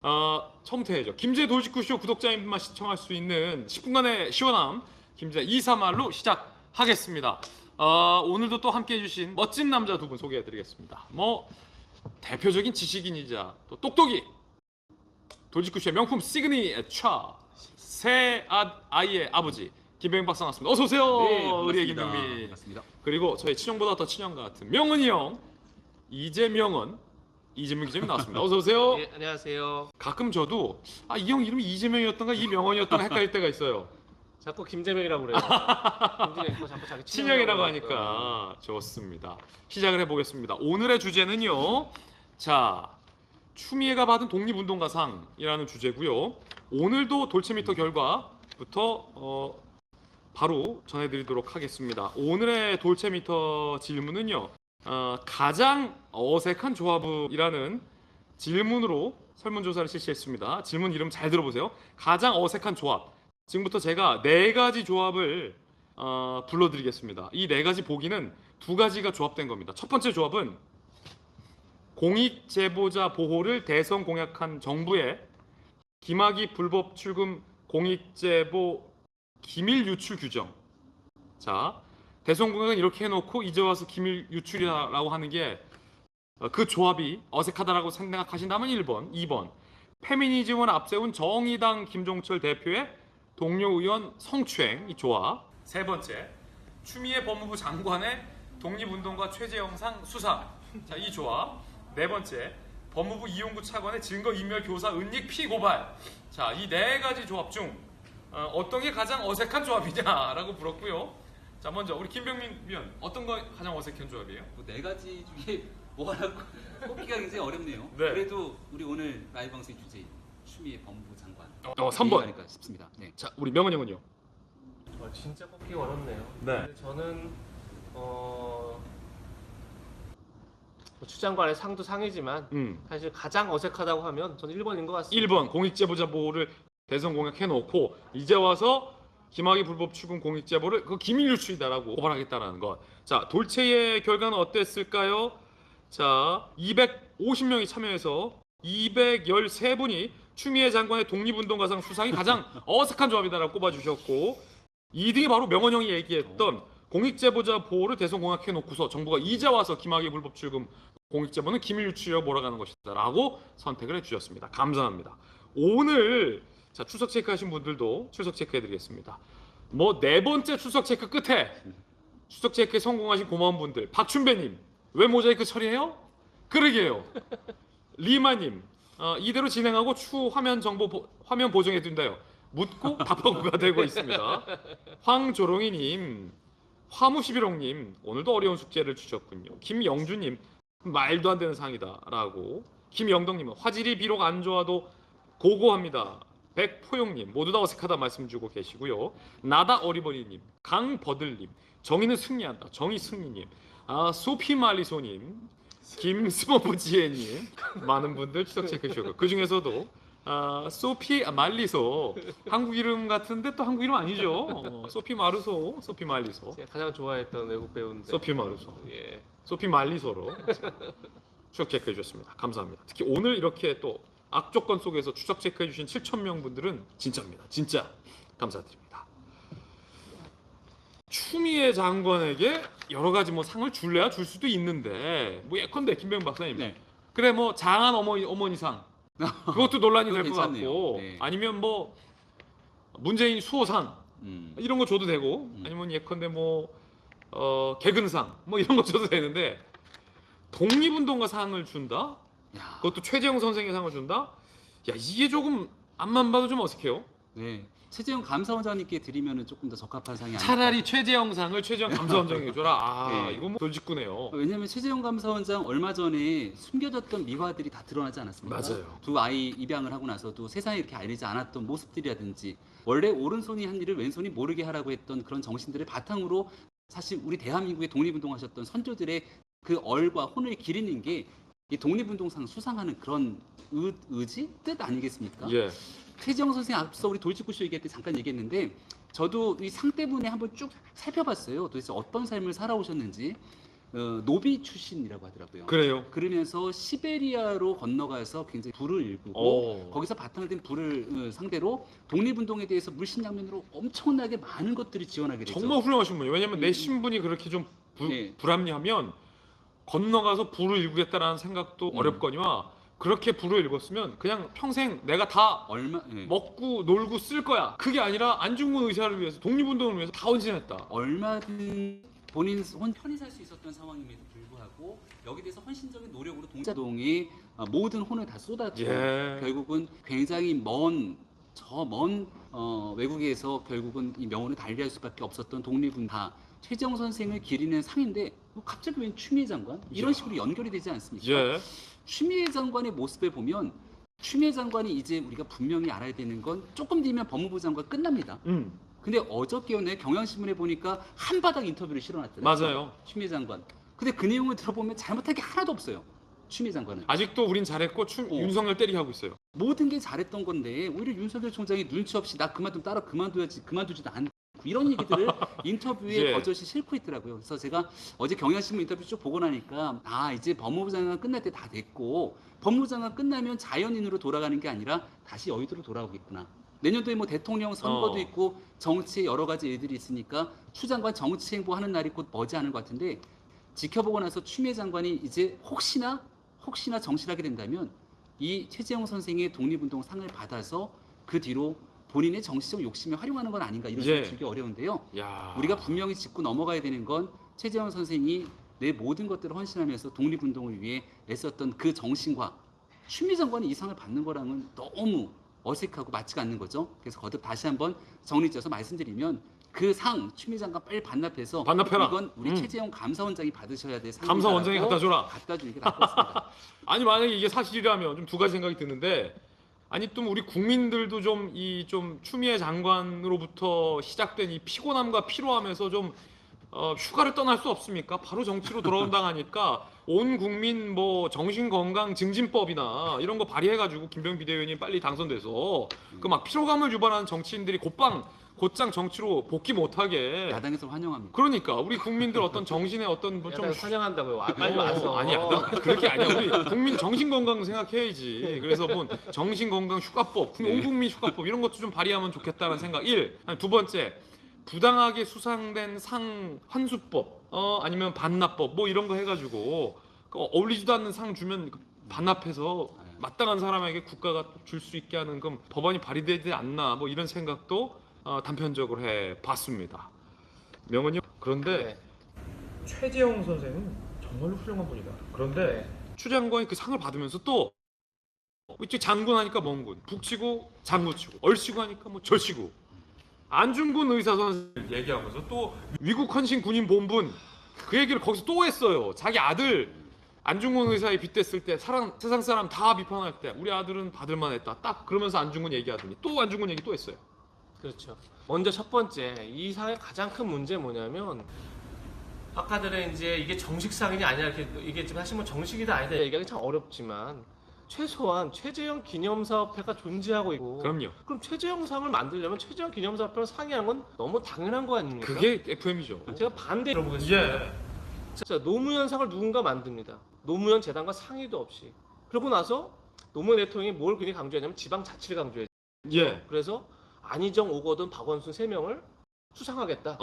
처음부터 해야죠. 김제 돌직구쇼 구독자님만 시청할 수 있는 10분간의 시원함 김제 2, 3화로 시작하겠습니다. 오늘도 또 함께 해주신 멋진 남자 두 분 소개해드리겠습니다. 대표적인 지식인이자 또 똑똑이 돌직구쇼의 명품 시그니처 새 아이의 아버지 김병민 박사 나왔습니다. 어서 오세요. 네, 우리의 반갑습니다. 김병민. 반갑습니다. 그리고 저희 친형보다 더 친형 같은 명은이 형 이재명 기자님 나왔습니다. 어서 오세요. 네, 안녕하세요. 가끔 저도 이 형 이름이 이재명이었던가 이명원이었던가 헷갈릴 때가 있어요. 자꾸 김재명이라고 그래요. 김재명 자꾸 자기 친형이라고 하니까. 하니까 좋습니다. 시작을 해보겠습니다. 오늘의 주제는요. 자, 추미애가 받은 독립운동가상이라는 주제고요. 오늘도 돌체미터 결과부터 바로 전해드리도록 하겠습니다. 오늘의 돌체미터 질문은요. 가장 어색한 조합이라는 질문으로 설문조사를 실시했습니다. 질문 이름 잘 들어보세요. 가장 어색한 조합. 지금부터 제가 4가지 조합을 불러드리겠습니다. 이 4가지 보기는 2가지가 조합된 겁니다. 첫 번째 조합은 공익제보자 보호를 대선 공약한 정부의 김학의 불법 출금 공익제보 기밀 유출 규정. 자, 대선 공약은 이렇게 해놓고 이제 와서 기밀 유출이라고 하는 게 그 조합이 어색하다라고 생각하신다면 1번, 2번 페미니즘을 앞세운 정의당 김종철 대표의 동료 의원 성추행 이 조합. 세 번째 추미애 법무부 장관의 독립운동가 최재형상 수사. 자, 이 조합. 네 번째 법무부 이용구 차관의 증거인멸 교사 은닉 피고발. 자, 이 4가지 조합 중 어떤 게 가장 어색한 조합이냐라고 물었고요. 자, 먼저 우리 김병민 위원 어떤 거 가장 어색한 조합이에요? 4가지 중에 뭐 하나 꼽기가 굉장히 어렵네요. 네. 그래도 우리 오늘 라이브 방송 주제인 추미애 법무부 장관 3번. 아닐까 싶습니다. 네. 자, 우리 명은 형은요? 진짜 뽑기가 어렵네요. 네. 근데 저는 추 장관의 상도 상이지만 사실 가장 어색하다고 하면 저는 1번인 것 같습니다. 1번 공익제보자 보호를 대선 공약해놓고 이제 와서 김학의 불법 출금 공익제보를 그 기밀 유출이다라고 고발하겠다라는 것. 자, 돌체의 결과는 어땠을까요? 자, 250명이 참여해서 213분이 추미애 장관의 독립운동가상 수상이 가장 어색한 조합이다라고 꼽아주셨고 2등이 바로 명원 형이 얘기했던 공익제보자 보호를 대선 공약해놓고서 정부가 이제 와서 김학의 불법 출금 공익제보는 기밀 유출이라고 몰아가는 것이다라고 선택을 해주셨습니다. 감사합니다. 오늘 자, 출석 체크하신 분들도 출석 체크해드리겠습니다. 4번째 출석 체크 끝에 출석 체크에 성공하신 고마운 분들. 박춘배님 왜 모자이크 처리해요? 그러게요. 리마님 이대로 진행하고 추후 화면 정보 화면 보정해둔다요. 묻고 답하고가 되고 있습니다. 황조롱이님, 화무시비롱님 오늘도 어려운 숙제를 주셨군요. 김영주님 말도 안 되는 상이다라고. 김영덕님은 화질이 비록 안 좋아도 고고합니다. 백포용님 모두 다 어색하다 말씀 주고 계시고요. 나다 어리버리님, 강버들님 정의는 승리한다. 정의 승리님, 소피 말리소님, 김스머브지혜님 많은 분들 추석 체크해 주셨고 그 중에서도 소피 말리소 한국 이름 같은데 또 한국 이름 아니죠. 소피 마르소, 소피 말리소. 제가 가장 좋아했던 외국 배우인데. 소피 마르소, 예. 소피 말리소로 추석 체크해 주셨습니다. 감사합니다. 특히 오늘 이렇게 또 악조건 속에서 추석 체크해 주신 7,000명 분들은 진짜입니다. 진짜 감사드립니다. 추미애 장관에게 여러 가지 상을 줄래야 줄 수도 있는데 예컨대 김병민 박사님. 네. 그래 장한 어머니상 그것도 논란이 될 것 괜찮네요. 같고 네. 아니면 문재인 수호상 이런 거 줘도 되고 아니면 예컨대 개근상 이런 거 줘도 되는데 독립운동가 상을 준다? 야. 그것도 최재형 선생의 상을 준다? 야, 이게 조금 앞만 봐도 좀 어색해요. 네. 최재형 감사원장님께 드리면은 조금 더 적합한 상이 아닐까. 차라리 최재형 상을 최재형 감사원장에게 줘라. 네. 이거 돌직구네요. 왜냐면 최재형 감사원장 얼마 전에 숨겨졌던 미화들이 다 드러나지 않았습니까? 맞아요. 2 아이 입양을 하고 나서도 세상에 이렇게 알리지 않았던 모습들이라든지 원래 오른손이 한 일을 왼손이 모르게 하라고 했던 그런 정신들을 바탕으로 사실 우리 대한민국의 독립운동하셨던 선조들의 그 얼과 혼을 기리는 게 이 독립운동상 수상하는 그런 의지? 뜻 아니겠습니까? 예. 최재형 선생님 앞서 우리 돌직구쇼 얘기할 때 잠깐 얘기했는데 저도 이 상 때문에 한번 쭉 살펴봤어요. 도대체 어떤 삶을 살아오셨는지. 노비 출신이라고 하더라고요. 그래요. 그러면서 시베리아로 건너가서 굉장히 불을 일구고 오. 거기서 바탕을 둔 불을 상대로 독립운동에 대해서 물신양면으로 엄청나게 많은 것들이 지원하게 되죠. 정말 훌륭하신 분이에요. 왜냐면 내 신분이 그렇게 좀 네. 불합리하면 건너가서 불을 일구겠다라는 생각도 어렵거니와 그렇게 불을 일궜으면 그냥 평생 내가 다 얼마 예. 먹고 놀고 쓸 거야. 그게 아니라 안중근 의사를 위해서 독립운동을 위해서 다 헌신했다. 얼마든 본인 편히 살 수 있었던 상황임에도 불구하고 여기 대해서 헌신적인 노력으로 동자동이 모든 혼을 다 쏟았죠. 예. 결국은 굉장히 먼 외국에서 결국은 이 명운을 달리할 수밖에 없었던 독립은 다 최재형 선생을 기리는 상인데 갑자기 웬 추미애 장관 이런 식으로 연결이 되지 않습니까? 예. 추미애 장관의 모습을 보면 추미애 장관이 이제 우리가 분명히 알아야 되는 건 조금 뒤면 법무부 장관 끝납니다. 근데 어저께 오늘 경향신문에 보니까 한바닥 인터뷰를 실어놨더라고요. 맞아요. 추미애 장관. 근데 그 내용을 들어보면 잘못한 게 하나도 없어요. 추미애 장관은. 아직도 우린 잘했고 윤석열 때리게 하고 있어요. 모든 게 잘했던 건데 오히려 윤석열 총장이 눈치 없이 나 그만 좀 따라 그만두지도 않고 이런 얘기들을 인터뷰에 예. 버젓이 싣고 있더라고요. 그래서 제가 어제 경향신문 인터뷰 쭉 보고 나니까 이제 법무부 장관 끝날 때 다 됐고 법무부 장관 끝나면 자연인으로 돌아가는 게 아니라 다시 여의도로 돌아오겠구나. 내년도에 뭐 대통령 선거도 있고 정치에 여러 가지 일들이 있으니까 추 장관 정치 행보하는 날이 곧 머지않은 것 같은데 지켜보고 나서 추미애 장관이 이제 혹시나 정치하게 된다면 이 최재형 선생의 독립운동 상을 받아서 그 뒤로 본인의 정치적 욕심에 활용하는 건 아닌가 이런 생각이 들기 어려운데요. 야. 우리가 분명히 짚고 넘어가야 되는 건 최재형 선생이 내 모든 것들을 헌신하면서 독립운동을 위해 애썼던 그 정신과 추미애 장관이 이 상을 받는 거랑은 너무 어색하고 맞지가 않는 거죠. 그래서 거듭 다시 한번 정리지어서 말씀드리면 그 상 추미애 장관 빨리 반납해서 반납해라. 이건 우리 최재형 감사원장이 받으셔야 될 상이라고 감사원장이 갖다 줘라. 갖다 주는 게 나을 것 같습니다. 아니 만약에 이게 사실이라면 좀 두 가지 생각이 드는데 아니 또 우리 국민들도 좀 추미애 장관으로부터 시작된 이 피곤함과 피로함에서 좀 휴가를 떠날 수 없습니까? 바로 정치로 돌아온다 하니까 온 국민 뭐 정신건강증진법이나 이런 거 발의해가지고 김병 비대위원이 빨리 당선돼서 그 막 피로감을 유발하는 정치인들이 곧장 정치로 복귀 못하게. 야당에서 환영합니다. 그러니까 우리 국민들 어떤 정신의 어떤 뭐 좀 약간 환영한다고요. 빨리 와서. 아니야. 그렇게 아니야. 우리 국민 정신 건강 생각해야지. 그래서 뭐 정신 건강 휴가법, 온 국민 휴가법 이런 것도 좀 발의하면 좋겠다는 생각. 두 번째. 부당하게 수상된 상 환수법, 아니면 반납법 뭐 이런 거 해가지고 어울리지도 않는 상 주면 반납해서 마땅한 사람에게 국가가 줄 수 있게 하는 그 법안이 발의되지 않나 뭐 이런 생각도 단편적으로 해봤습니다. 명은요. 그런데 네. 최재형 선생은 정말로 훌륭한 분이다. 그런데 네. 추 장관이 그 상을 받으면서 또 이쪽 장군 하니까 멍군, 북치고 장군치고, 얼씨구 하니까 뭐 절씨구. 안중근 의사 선생 얘기하면서 또 위국 헌신 군인 본분 그 얘기를 거기서 또 했어요. 자기 아들 안중근 의사에 빗댔을 때 세상 사람 다 비판할 때 우리 아들은 받을만 했다. 딱 그러면서 안중근 얘기하더니 또 안중근 얘기 또 했어요. 그렇죠. 먼저 첫 번째 이 상의 가장 큰 문제 뭐냐면 아까들은 이제 이게 정식상이냐 아니냐 이렇게 얘기했지만 사실 뭐 정식이다 아니다 얘기하기 참 어렵지만 최소한 최재형 기념사업회가 존재하고 있고 그럼요. 그럼 최재형 상을 만들려면 최재형 기념사업회를 상의하는 건 너무 당연한 거 아닙니까? 그게 FM이죠. 제가 반대 들어보겠습니다. 자, 노무현 상을 누군가 만듭니다. 노무현 재단과 상의도 없이. 그러고 나서 노무현 대통령이 뭘 굉장히 강조했냐면 지방자치를 강조했죠. 예. 그래서 안희정, 오거돈, 박원순 3명을 수상하겠다.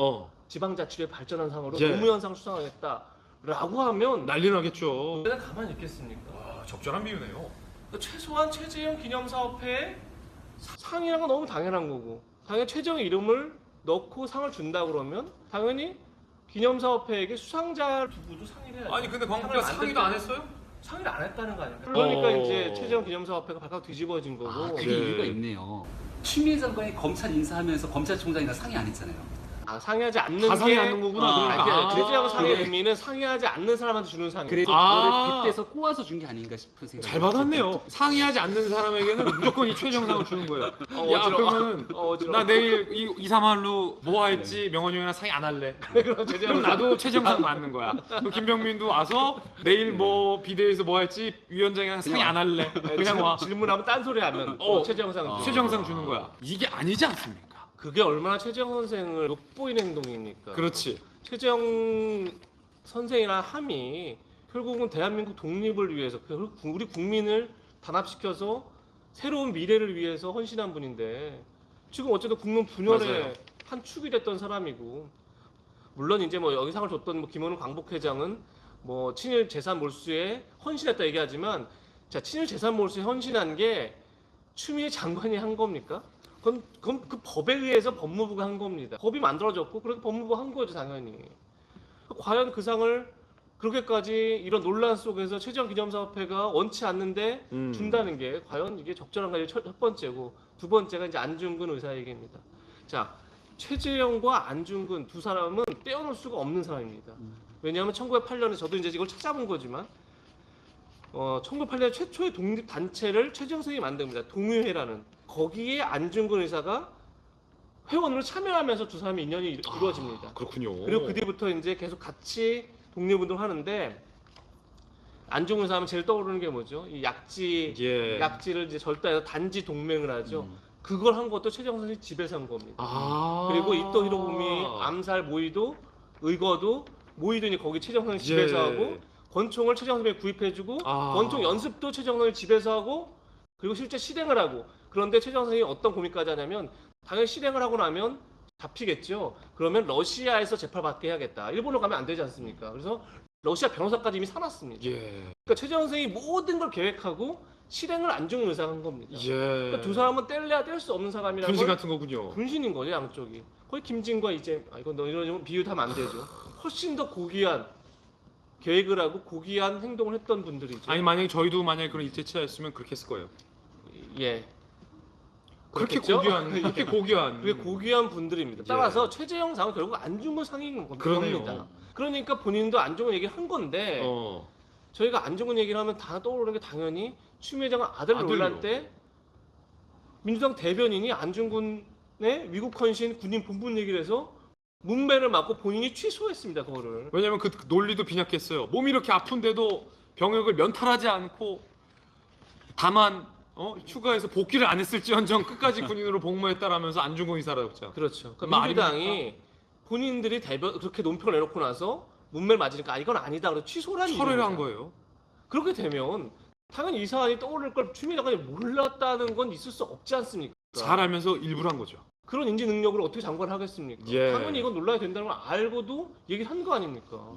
지방자치를 발전한 상으로 예. 노무현상 수상하겠다라고 하면 난리 나겠죠. 내가 가만히 있겠습니까? 와, 적절한 비유네요. 최소한 최재형 기념사업회에 상이라는 건 너무 당연한 거고 당연히 최재형 이름을 넣고 상을 준다 그러면 당연히 기념사업회에게 수상자 두고도 상의를 해야죠. 아니 근데 상을 상의도 안 했어요? 상의를 안 했다는 거 아닙니까? 그러니까 이제 최재형 기념사업회가 발칵 뒤집어진 거고 그게 예. 이유가 있네요. 추미애 장관이 검찰 인사하면서 검찰총장이나 상의 안 했잖아요. 상의하지 않는 다 게 상의하는 거구나. 그러니까 최재형 상의 그래. 의미는 상의하지 않는 사람한테 주는 상의. 그래서 그거를 빗대서 꼬아서 준 게 아닌가 싶은 생각이 잘 받았네요. 상의하지 않는 사람에게는 무조건 이 최정상을 주는 거예요. 야 어지러워. 그러면은 어지러워. 나 내일 2, 3할로 뭐 할지 명원이 형이랑 상의 안 할래. 그럼 나도 최정상 받는 거야. 그럼 김병민도 와서 내일 뭐 비대위에서 뭐 할지 위원장이랑 상의 안 할래. 그냥 와. 질문하면 딴소리 하면 최재형 상. 최정상 주는 거야. 이게 아니지 않습니까? 그게 얼마나 최재형 선생을 돋보이는 행동입니까? 그렇지. 최재형 선생이나 함이 결국은 대한민국 독립을 위해서 우리 국민을 단합시켜서 새로운 미래를 위해서 헌신한 분인데 지금 어쨌든 국민 분열의 맞아요. 한 축이 됐던 사람이고 물론 이제 뭐 여기 상을 줬던 뭐 김원훈 광복회장은 뭐 친일 재산 몰수에 헌신했다 얘기하지만 자 친일 재산 몰수에 헌신한 게 추미애 장관이 한 겁니까? 그건 그 법에 의해서 법무부가 한 겁니다. 법이 만들어졌고 그래서 법무부가 한 거죠 당연히. 과연 그 상을 그렇게까지 이런 논란 속에서 최재형 기념사업회가 원치 않는데 준다는 게 과연 이게 적절한가? 첫 번째고 두 번째가 이제 안중근 의사 얘기입니다. 자 최재형과 안중근 두 사람은 떼어놓을 수가 없는 사람입니다. 왜냐하면 1908년에 저도 이제 이걸 찾아본 거지만 1908년 최초의 독립 단체를 최재형 선생님이 만듭니다. 동의회라는 거기에 안중근 의사가 회원으로 참여하면서 두 사람의 인연이 이루어집니다. 그렇군요. 그리고 그 뒤부터 이제 계속 같이 독립운동을 하는데 안중근 의사하면 제일 떠오르는 게 뭐죠? 이 예. 약지를 이제 절단해서 단지 동맹을 하죠. 그걸 한 것도 최재형 선생님 집에서 한 겁니다. 그리고 이토 히로부미 암살 모의도 의거도 모의도니 거기 최재형 선생님 집에서 하고 권총을 최재형 선생님이 구입해주고 권총 연습도 최재형 선생님 집에서 하고 그리고 실제 실행을 하고 그런데 최재형 선생님이 어떤 고민까지 하냐면 당연히 실행을 하고 나면 잡히겠죠. 그러면 러시아에서 재판받게 해야겠다. 일본으로 가면 안 되지 않습니까? 그래서 러시아 변호사까지 이미 사놨습니다. 그러니까 최재형 선생님이 모든 걸 계획하고 실행을 안중근 의사가 한 겁니다. 그러니까 두 사람은 뗄래야 뗄 수 없는 사람이라는 분신 걸 같은 거군요. 분신인 거죠 양쪽이. 거의 김진과 이제 이건 너 이런 비유하면 안 되죠. 훨씬 더 고귀한 계획을 하고 고귀한 행동을 했던 분들이죠. 아니 만약에 저희도 만약에 그런 이태치였으면 그렇게 했을 거예요. 예. 그렇게 그렇겠죠? 고귀한 그렇게 고귀한 그게 고귀한 분들입니다. 따라서 최재형 상은 결국 안중근 상인 그러네요. 겁니다. 그러니까 본인도 안중근 얘기를 한 건데 저희가 안중근 얘기를 하면 다 떠오르는 게 당연히 추미애 장관 아들 아들요. 논란 때 민주당 대변인이 안중근의 위국 헌신 군인 본분 얘기를 해서 문매를 맞고 본인이 취소했습니다. 그거를. 왜냐면 그 논리도 빈약했어요. 몸이 이렇게 아픈데도 병역을 면탈하지 않고 다만 휴가에서 복귀를 안 했을지언정 끝까지 군인으로 복무했다라면서 안중근 의사라고 했잖아. 그렇죠. 그러니까 말이 민주당이 본인들이 그렇게 논평을 내놓고 나서 문매를 맞으니까 이건 아니다. 그래서 취소를 한 철회를 한 이유입니다. 거예요. 그렇게 되면 당연히 이 사안이 떠오를 걸 추미애 장관이 몰랐다는 건 있을 수 없지 않습니까? 잘 알면서 일부러 한 거죠. 그런 인지 능력을 어떻게 장관을 하겠습니까? 예. 당연히 이건 논란이 된다는 걸 알고도 얘기를 한 거 아닙니까?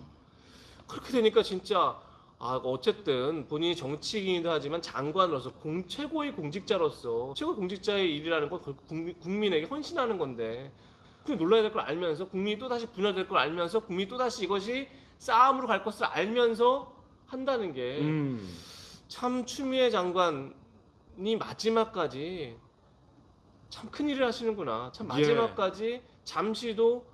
그렇게 되니까 진짜 어쨌든 본인이 정치인이기도 하지만 장관으로서 최고의 공직자로서 최고 공직자의 일이라는 건 국민에게 헌신하는 건데 그 논란이 될 걸 알면서 국민이 또다시 분열될 걸 알면서 국민이 또다시 이것이 싸움으로 갈 것을 알면서 한다는 게 참 추미애 장관이 마지막까지 참 큰일을 하시는구나. 참 마지막까지 잠시도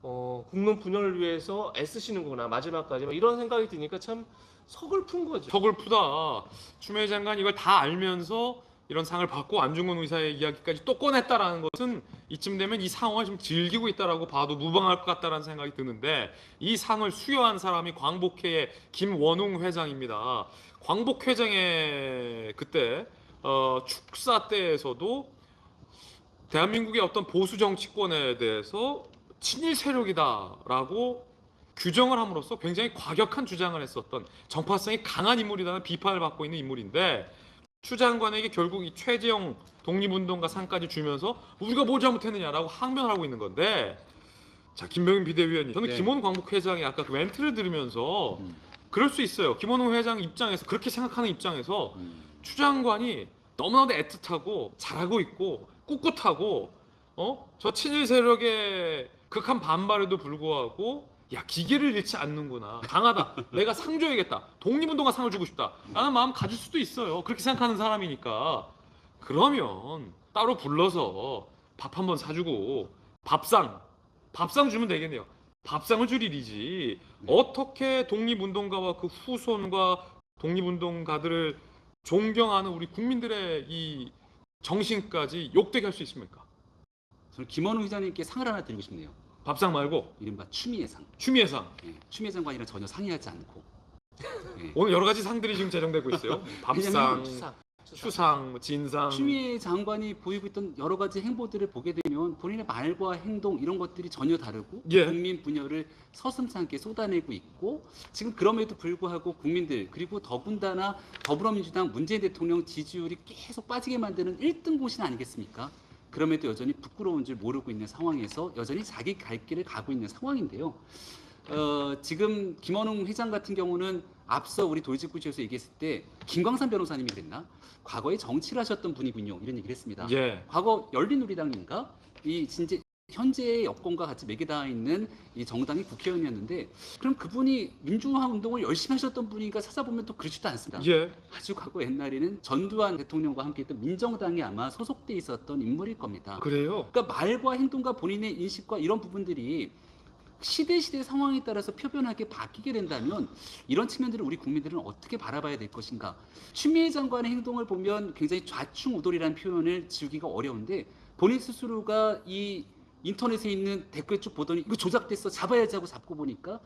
국민 분열을 위해서 애쓰시는구나. 마지막까지 이런 생각이 드니까 참 서글픈 거죠. 서글프다. 추미애 장관이 이걸 다 알면서 이런 상을 받고 안중근 의사의 이야기까지 또 꺼냈다라는 것은 이쯤 되면 이 상황을 좀 즐기고 있다라고 봐도 무방할 것 같다라는 생각이 드는데 이 상을 수여한 사람이 광복회의 김원웅 회장입니다. 광복회장의 그때 축사 때에서도 대한민국의 어떤 보수 정치권에 대해서 친일 세력이다라고 규정을 함으로써 굉장히 과격한 주장을 했었던 정파성이 강한 인물이라는 비판을 받고 있는 인물인데 추 장관에게 결국 이 최재형 독립운동가 상까지 주면서 우리가 뭘 잘못했느냐라고 항변을 하고 있는 건데 자 김병인 비대위원님 저는 네. 김원웅 광복회장의 아까 그 멘트를 들으면서 그럴 수 있어요. 김원웅 회장 입장에서 그렇게 생각하는 입장에서 추 장관이 너무나도 애틋하고 잘하고 있고 꿋꿋하고 저 친일 세력의 극한 반발에도 불구하고 야 기계를 잃지 않는구나 강하다 내가 상 줘야겠다 독립운동가 상을 주고 싶다 라는 마음 가질 수도 있어요. 그렇게 생각하는 사람이니까 그러면 따로 불러서 밥 한번 사주고 밥상 주면 되겠네요. 밥상을 줄 일이지 어떻게 독립운동가와 그 후손과 독립운동가들을 존경하는 우리 국민들의 이 정신까지 욕되게 할 수 있습니까? 저는 김원웅 회장님께 상을 하나 드리고 싶네요. 밥상 말고 이른바 추미애상. 추미애상. 예, 추미애 장관이랑 전혀 상의하지 않고. 예. 오늘 여러 가지 상들이 지금 제정되고 있어요. 밥상, 상. 추상, 진상. 추미애 장관이 보이고 있던 여러 가지 행보들을 보게 되면 본인의 말과 행동 이런 것들이 전혀 다르고 예. 국민 분열을 서슴지 않게 쏟아내고 있고 지금 그럼에도 불구하고 국민들 그리고 더군다나 더불어민주당 문재인 대통령 지지율이 계속 빠지게 만드는 1등 고신 아니겠습니까? 그럼에도 여전히 부끄러운 줄 모르고 있는 상황에서 여전히 자기 갈 길을 가고 있는 상황인데요. 지금 김원웅 회장 같은 경우는 앞서 우리 돌직구쇼에서 얘기했을 때 김광산 변호사님이 그랬나? 과거에 정치를 하셨던 분이군요. 이런 얘기를 했습니다. 예. 과거 열린우리당인가? 이 진짜 현재의 여권과 같이 매개 닿아 있는 이 정당의 국회의원이었는데 그럼 그분이 민주화 운동을 열심히 하셨던 분이니까 찾아보면 또 그렇지도 않습니다. 예. 아주 과거 옛날에는 전두환 대통령과 함께했던 민정당에 아마 소속돼 있었던 인물일 겁니다. 그래요? 그러니까 말과 행동과 본인의 인식과 이런 부분들이 시대 상황에 따라서 표변하게 바뀌게 된다면 이런 측면들을 우리 국민들은 어떻게 바라봐야 될 것인가. 추미애 장관의 행동을 보면 굉장히 좌충우돌이라는 표현을 지우기가 어려운데 본인 스스로가 이 인터넷에 있는 댓글 쭉 보더니 이거 조작됐어 잡아야지 하고 잡고 보니까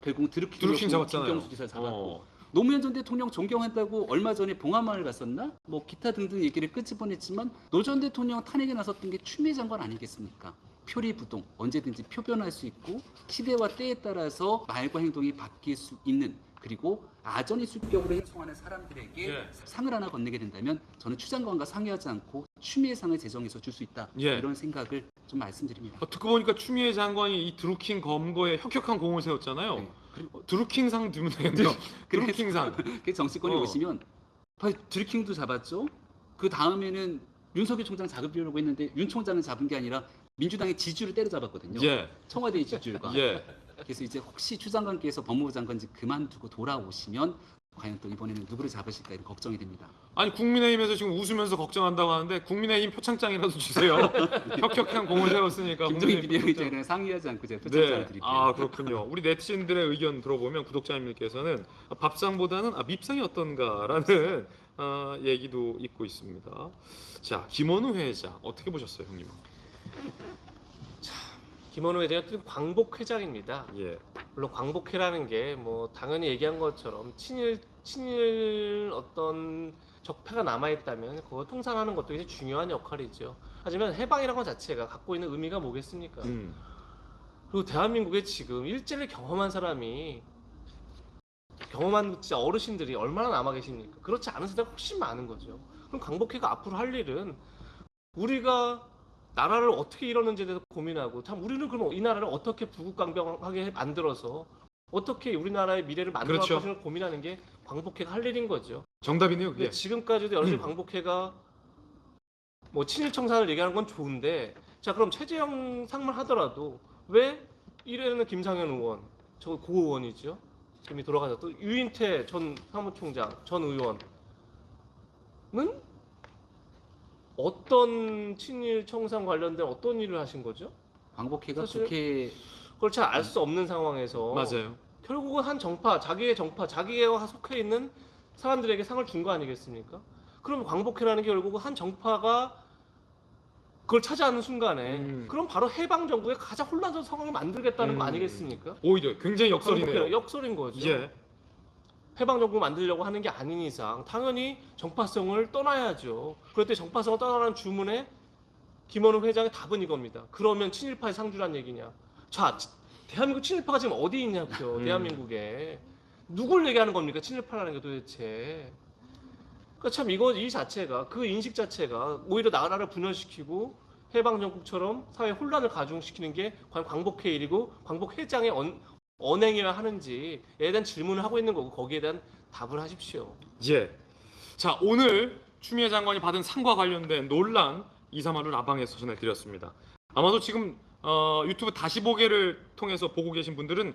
결국 드루킹 잡았잖아요. 김경수 지사 잡았고 노무현 전 대통령 존경한다고 얼마 전에 봉하마을 갔었나? 뭐 기타 등등 얘기를 끄집어냈지만 노 전 대통령 탄핵에 나섰던 게 추미애 장관 아니겠습니까? 표리부동 언제든지 표변할 수 있고 시대와 때에 따라서 말과 행동이 바뀔 수 있는 그리고 아전이 수격으로 행동하는 사람들에게 예. 상을 하나 건네게 된다면 저는 추 장관과 상의하지 않고 추미애 상을 제정해서 줄 수 있다. 예. 이런 생각을 좀 말씀드립니다. 듣고 보니까 추미애 장관이 이 드루킹 검거에 혁혁한 공을 세웠잖아요. 네. 그리고 드루킹상 들면 되겠네요. 드루킹상. 그 정치권에 오시면 드루킹도 잡았죠. 그 다음에는 윤석열 총장 잡으려고 했는데 윤 총장은 잡은 게 아니라 민주당의 지지율을 때려잡았거든요. 예. 청와대의 지지율과. 예. 그래서 이제 혹시 추 장관께서 법무부 장관직 그만두고 돌아오시면 과연 또 이번에는 누구를 잡으실까 이런 걱정이 됩니다. 아니 국민의힘에서 지금 웃으면서 걱정한다고 하는데 국민의힘 표창장이라도 주세요. 혁혁한 공을 세웠으니까. 김종인 국민의힘 비대위원장이랑 상의하지 않고 제가 표창장을 네. 드릴게요. 아 그렇군요. 우리 네티즌들의 의견 들어보면 구독자님들께서는 밥상보다는 밑상이 어떤가라는 얘기도 있고 있습니다. 자 김원우 회장 어떻게 보셨어요, 형님? 김원우 회장은 어쨌든 광복회장입니다. 예. 물론 광복회라는 게 뭐 당연히 얘기한 것처럼 친일 어떤 적폐가 남아 있다면 그거 통산하는 것도 굉장히 중요한 역할이죠. 하지만 해방이라는 것 자체가 갖고 있는 의미가 뭐겠습니까? 그리고 대한민국에 지금 일제를 경험한 사람이 경험한 진짜 어르신들이 얼마나 남아 계십니까? 그렇지 않은 세대가 훨씬 많은 거죠. 그럼 광복회가 앞으로 할 일은 우리가 나라를 어떻게 이뤘는지에 대해서 고민하고 참 우리는 그럼 이 나라를 어떻게 부국강병하게 만들어서 어떻게 우리나라의 미래를 만들어갈 그렇죠. 것인가 고민하는 게 광복회가 할 일인 거죠. 정답이네요, 근데 그게. 지금까지도 여러 가지 광복회가 뭐 친일 청산을 얘기하는 건 좋은데 자 그럼 최재형 상만 하더라도 왜 1회는 김상현 의원 저 고 의원이죠. 이미 돌아가서 또 유인태 전 사무총장 전 의원은 어떤 친일 청산 관련된 어떤 일을 하신 거죠? 광복회가 사실 국회 그걸 잘 알 수 없는 상황에서 맞아요. 결국은 한 정파, 자기의 정파, 자기가 속해 있는 사람들에게 상을 준 거 아니겠습니까? 그럼 광복회라는 게 결국은 한 정파가 그걸 차지하는 순간에 그럼 바로 해방 정부의 가장 혼란스러운 상황을 만들겠다는 거 아니겠습니까? 오히려 굉장히 역설이네요. 광복회는 역설인 거죠. 예. 해방 정부 만들려고 하는 게 아닌 이상 당연히 정파성을 떠나야죠. 그럴 때 정파성을 떠나라는 주문에 김원우 회장의 답은 이겁니다. 그러면 친일파의 상주란 얘기냐? 자, 대한민국 친일파가 지금 어디 있냐고요. 대한민국에 누굴 얘기하는 겁니까? 친일파라는 게 도대체. 그러니까 참 이 자체가 그 인식 자체가 오히려 나라를 분열시키고 해방 정국처럼 사회 혼란을 가중시키는 게 과연 광복회 일이고 광복회장의 언행이라 하는지에 대한 질문을 하고 있는 거고 거기에 대한 답을 하십시오. 예. 자 오늘 추미애 장관이 받은 상과 관련된 논란 2, 3화를 라방에서 전해드렸습니다. 아마도 지금 유튜브 다시 보기를 통해서 보고 계신 분들은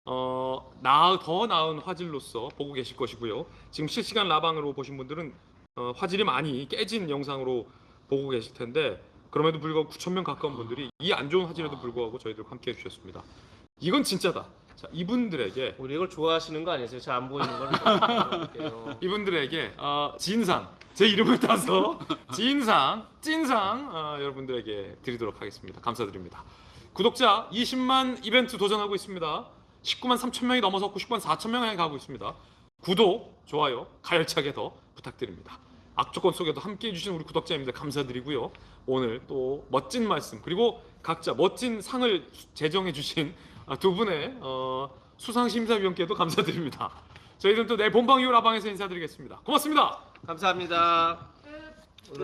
더 나은 화질로서 보고 계실 것이고요. 지금 실시간 라방으로 보신 분들은 화질이 많이 깨진 영상으로 보고 계실 텐데 그럼에도 불구하고 9,000명 가까운 분들이 이 안 좋은 화질에도 불구하고 저희들과 함께 해주셨습니다. 이건 진짜다. 자, 이분들에게 우리 이걸 좋아하시는 거 아니세요? 잘 안 보이는 걸. 이분들에게 진상 제 이름을 따서 진상 찐상 여러분들에게 드리도록 하겠습니다. 감사드립니다. 구독자 20만 이벤트 도전하고 있습니다. 19만 3천 명이 넘어섰고 19만 4천 명에 가고 있습니다. 구독, 좋아요 가열차게 더 부탁드립니다. 악조건 속에도 함께해 주신 우리 구독자님들 감사드리고요. 오늘 또 멋진 말씀 그리고 각자 멋진 상을 제정해 주신 두 분의 수상심사위원께도 감사드립니다. 저희들은 또 내일 본방 이후 라방에서 인사드리겠습니다. 고맙습니다. 감사합니다.